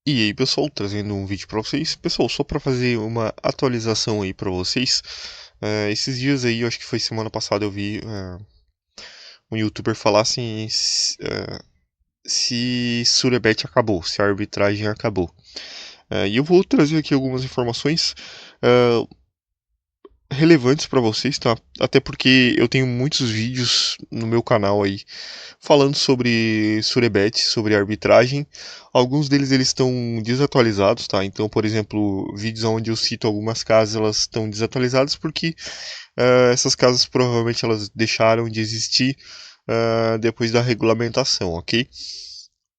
E aí, pessoal, trazendo um vídeo para vocês. Pessoal, só para fazer uma atualização aí para vocês. Esses dias aí, eu acho que foi semana passada, eu vi um youtuber falar assim, se Surebet acabou, se a arbitragem acabou. E eu vou trazer aqui algumas informações relevantes para vocês, tá? Até porque eu tenho muitos vídeos no meu canal aí falando sobre Surebet, sobre arbitragem. Alguns deles eles estão desatualizados, tá? Então, por exemplo, vídeos onde eu cito algumas casas, elas estão desatualizadas porque essas casas provavelmente elas deixaram de existir depois da regulamentação, ok?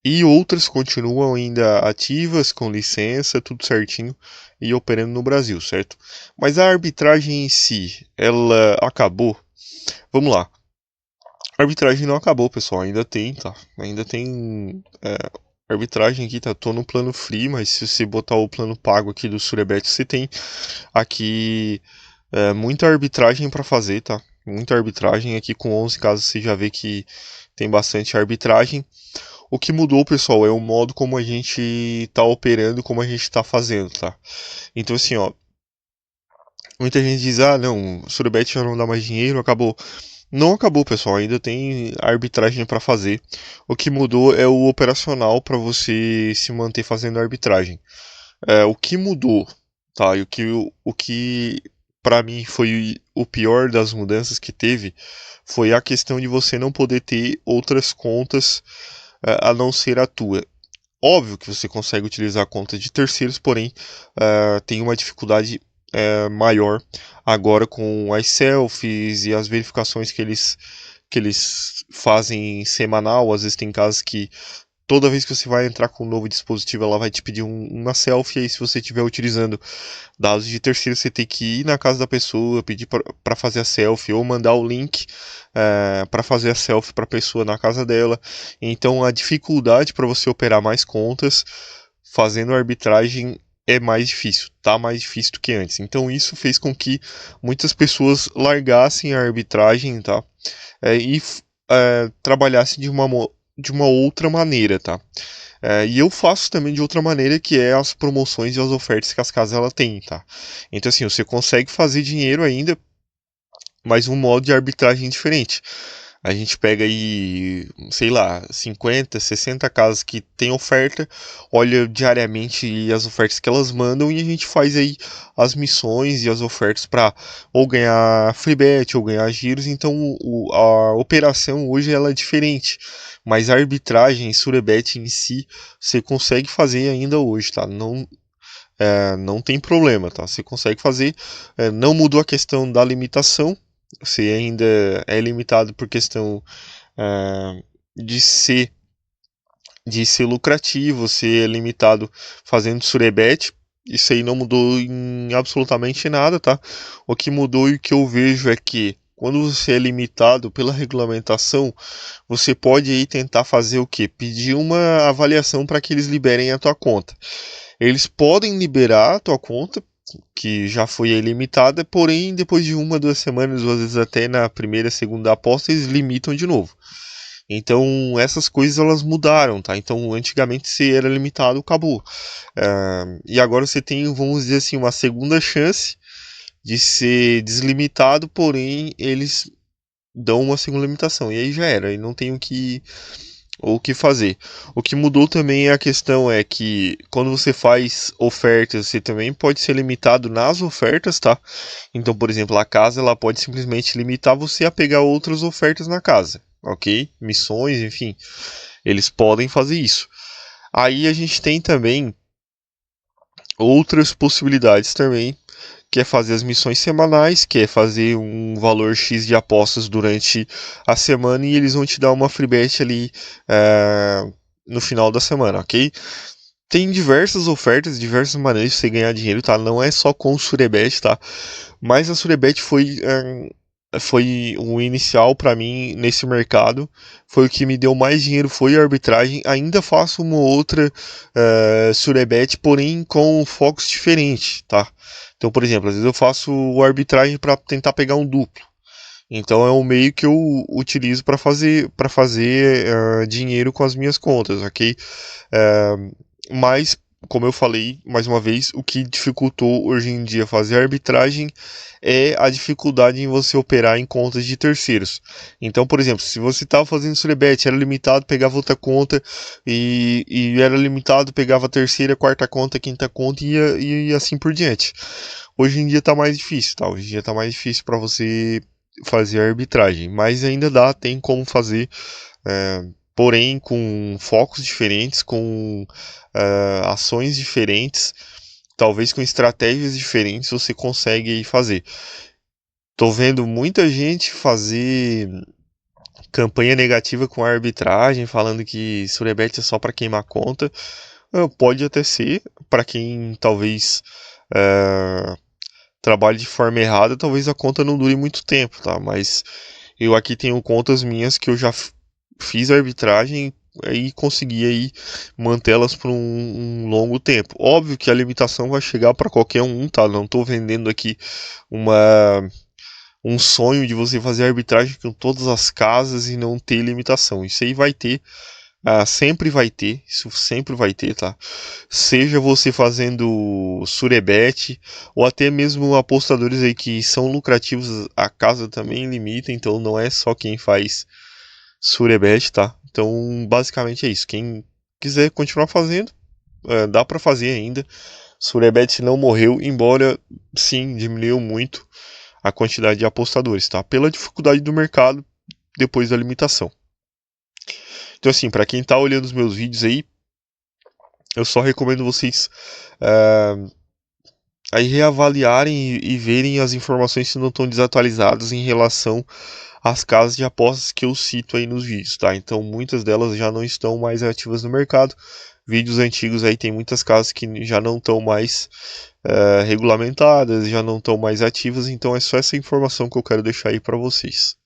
E outras continuam ainda ativas, com licença, tudo certinho e operando no Brasil, certo? Mas a arbitragem em si, ela acabou? Vamos lá. A arbitragem não acabou, pessoal. Ainda tem, tá? Ainda tem arbitragem aqui, tá? Tô no plano free, mas se você botar o plano pago aqui do Surebet, você tem aqui muita arbitragem para fazer, tá? Muita arbitragem. Aqui com 11 casos você já vê que tem bastante arbitragem. O que mudou, pessoal, é o modo como a gente tá operando, como a gente tá fazendo, tá? Então, assim, ó, muita gente diz, ah, não, o Surebet já não dá mais dinheiro, acabou. Não acabou, pessoal, ainda tem arbitragem para fazer. O que mudou é o operacional para você se manter fazendo arbitragem. O que mudou, tá? E o que para mim foi o pior das mudanças que teve foi a questão de você não poder ter outras contas a não ser a tua. Óbvio que você consegue utilizar a conta de terceiros, porém tem uma dificuldade maior agora com as selfies e as verificações que eles fazem semanal. Às vezes tem casos que toda vez que você vai entrar com um novo dispositivo, ela vai te pedir uma selfie. E aí, se você estiver utilizando dados de terceiro, você tem que ir na casa da pessoa, pedir para fazer a selfie ou mandar o link para fazer a selfie para a pessoa na casa dela. Então, a dificuldade para você operar mais contas fazendo arbitragem é mais difícil, tá mais difícil do que antes. Então, isso fez com que muitas pessoas largassem a arbitragem, tá? E trabalhassem de uma outra maneira, tá? E eu faço também de outra maneira, que é as promoções e as ofertas que as casas ela têm, tá? Então, assim, você consegue fazer dinheiro ainda, mas um modo de arbitragem diferente. A gente pega aí, sei lá, 50, 60 casas que tem oferta, olha diariamente as ofertas que elas mandam e a gente faz aí as missões e as ofertas para ou ganhar free bet ou ganhar giros. Então a operação hoje ela é diferente, mas a arbitragem, Surebet em si, você consegue fazer ainda hoje, tá? Não, não tem problema, tá? Você consegue fazer, não mudou a questão da limitação, você ainda é limitado por questão de ser lucrativo, ser limitado fazendo surebet. Isso aí não mudou em absolutamente nada, tá? O que mudou e o que eu vejo é que quando você é limitado pela regulamentação, você pode aí tentar fazer o quê? Pedir uma avaliação para que eles liberem a tua conta. Eles podem liberar a tua conta, que já foi limitada, porém depois de uma, 2 semanas, ou às vezes até na primeira, segunda aposta, eles limitam de novo. Então essas coisas elas mudaram, tá? Então antigamente se era limitado, acabou. E agora você tem, vamos dizer assim, uma segunda chance de ser deslimitado, porém eles dão uma segunda limitação. E aí já era, e não tem o que fazer. O que mudou também é a questão é que quando você faz ofertas, você também pode ser limitado nas ofertas, tá? Então, por exemplo, a casa ela pode simplesmente limitar você a pegar outras ofertas na casa, ok? Missões, enfim, eles podem fazer isso. Aí a gente tem também outras possibilidades também, que é fazer as missões semanais, que é fazer um valor X de apostas durante a semana e eles vão te dar uma free bet ali no final da semana, ok? Tem diversas ofertas, diversas maneiras de você ganhar dinheiro, tá? Não é só com o Surebet, tá? Mas a Surebet foi um inicial para mim nesse mercado. Foi o que me deu mais dinheiro, foi a arbitragem. Ainda faço uma outra Surebet, porém com focos diferentes, tá? Então, por exemplo, às vezes eu faço arbitragem para tentar pegar um duplo. Então é um meio que eu utilizo para fazer dinheiro com as minhas contas, ok? Mas como eu falei mais uma vez, o que dificultou hoje em dia fazer arbitragem é a dificuldade em você operar em contas de terceiros. Então, por exemplo, se você estava fazendo Surebet, era limitado, pegava outra conta e era limitado, pegava a terceira, quarta conta, quinta conta e assim por diante. Hoje em dia está mais difícil, tá? Hoje em dia está mais difícil para você fazer arbitragem, mas ainda dá, tem como fazer. Porém com focos diferentes, com ações diferentes, talvez com estratégias diferentes você consegue aí fazer. Tô vendo muita gente fazer campanha negativa com a arbitragem, falando que Surebet é só para queimar conta. Pode até ser, para quem talvez trabalhe de forma errada, talvez a conta não dure muito tempo, tá? Mas eu aqui tenho contas minhas que eu já fiz arbitragem e consegui aí mantê-las por um longo tempo. Óbvio que a limitação vai chegar para qualquer um, tá? Não estou vendendo aqui uma um sonho de você fazer arbitragem com todas as casas e não ter limitação. Isso aí vai ter, sempre vai ter, isso sempre vai ter, tá? Seja você fazendo Surebet ou até mesmo apostadores aí que são lucrativos, a casa também limita, então não é só quem faz Surebet, tá? Então, basicamente é isso. Quem quiser continuar fazendo, dá para fazer ainda. Surebet não morreu, embora sim diminuiu muito a quantidade de apostadores, tá? Pela dificuldade do mercado depois da limitação. Então, assim, para quem tá olhando os meus vídeos aí, eu só recomendo vocês aí reavaliarem e verem as informações se não estão desatualizadas em relação às casas de apostas que eu cito aí nos vídeos, tá? Então muitas delas já não estão mais ativas no mercado. Vídeos antigos aí tem muitas casas que já não estão mais regulamentadas, já não estão mais ativas, então é só essa informação que eu quero deixar aí para vocês.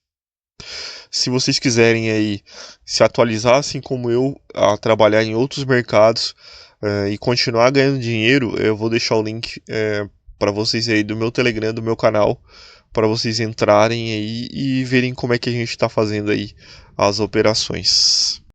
Se vocês quiserem aí se atualizar, assim como eu, a trabalhar em outros mercados e continuar ganhando dinheiro, eu vou deixar o link para vocês aí do meu Telegram, do meu canal, para vocês entrarem aí e verem como é que a gente está fazendo aí as operações.